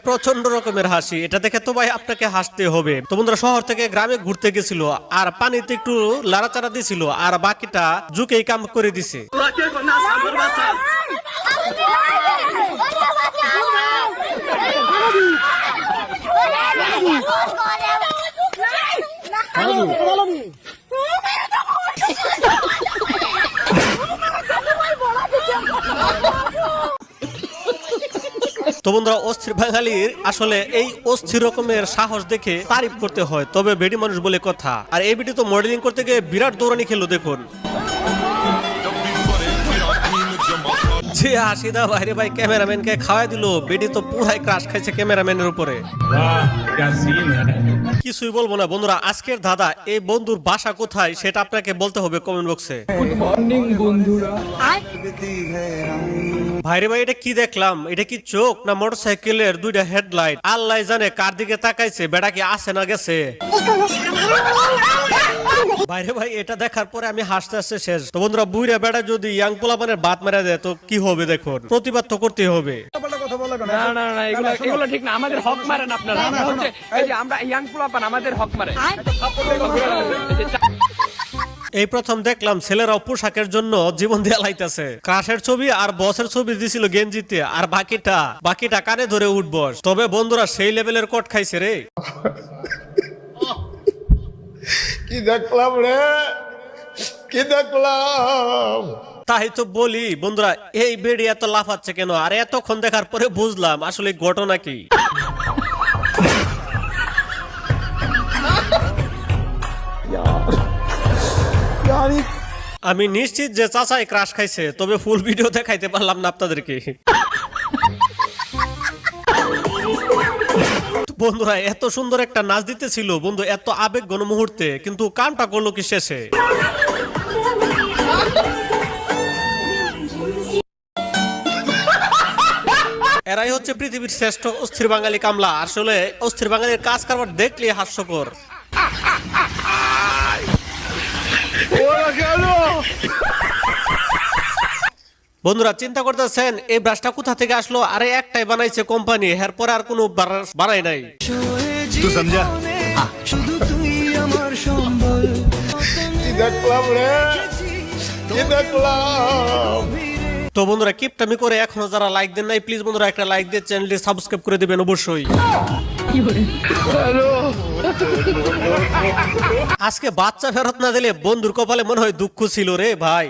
প্রচন্ড রকমের হাসি, এটা দেখে তো ভাই আপনাকে হাসতে হবে। তো বন্ধুরা শহর থেকে গ্রামে ঘুরতে গেছিল আর পানিতে একটু লাড়াচাড়া দিছিল আর বাকিটা জুকেই কাম করে দিছে। তো বন্ধুরা অস্থির বাঙালির আসলে এই অস্থির রকমের সাহস দেখে তারিফ করতে হয়, তবে বেডি মানুষ বলে কথা। আর এই বেডি তো মডেলিং করতে গিয়ে বিরাট দৌড়ানি খেলো দেখুন। যে হাসিদা বাইরে ভাই ক্যামেরাম্যানকে খাওয়াই দিল, বেডি তো পুরাই ক্রাশ খাইছে ক্যামেরাম্যানের উপরে। কিছুই বলবো না বন্ধুরা, আজকের দাদা এই বন্ধুর বাসা কোথায় সেটা আপনাকে বলতে হবে কমেন্ট বক্সে। গুড মর্নিং বন্ধুরা। ভাইরে ভাই এটা কি দেখলাম, এটা কি চোখ না মোটরসাইকেলের দুইটা হেডলাইট? আল্লাহ জানে কার দিকে তাকাইছে, বেটা কি আসে না গেছে। ভাইরে ভাই এটা দেখার পরে আমি হাসতে হাসতে শেষ। তো বন্ধুরা বুইরা বেটা যদি ইয়াং পোলাপানের বাত মেরে দেয় তো কি হবে দেখুন, প্রতিবাদ তো করতে হবে। না না না এগুলো ঠিক না, আমাদের হক মারেন আপনারা। হচ্ছে এই যে আমরা ইয়াং পোলাপান আমাদের হক মারে। এই প্রথম দেখলাম ছেলেরাও পোশাকের জন্য জীবন দিয়ে লাইতেছে। ক্রাশের ছবি আর বসের ছবি দিছিল গেঞ্জিতে, আর বাকিটা কানে ধরে উঠবস। তবে বন্ধুরা সেই লেভেলের কট খাইছে রে। কি দেখলাম রে, কি দেখলাম। তাই তো বলি বন্ধুরা এই বেড়ি এত লাফাচ্ছে কেন, আর এতক্ষণ দেখার পরে বুঝলাম আসলে ঘটনা কি। আমি নিশ্চিত যে চাচাই ক্রাশ খাইছে, তবে ফুল ভিডিও দেখাইতে পারলাম না আপনাদেরকে। বন্ধুরা এত সুন্দর একটা নাচ দিতেছিল বন্ধু, এত আবেগ ঘন মুহূর্তে, কিন্তু কামটা করলো কি শেষে। এরাই হচ্ছে পৃথিবীর শ্রেষ্ঠ অস্থির বাঙালি কামলা। আসলে অস্থির বাঙালির কাজ কারবার দেখলে হাস্যকর। বন্ধুরা চিন্তা করতেছেন এই ব্রাশটা কোথা থেকে আসলো? আরে একটাই বানাইছে কোম্পানি, এরপরে আর কোনো বানাই নাই। তুই সমঝা? কি দেখলাম রে, কি দেখলাম। তো বন্ধুরা কিপটামি করে এখনো যারা লাইক দেন নাই প্লিজ বন্ধুরা একটা লাইক দিয়ে চ্যানেলটি সাবস্ক্রাইব করে দিবেন অবশ্যই। আজকে বাচ্চা ফেরত না দিলে বন্ধুর কপালে মনে হয় দুঃখ ছিল রে ভাই।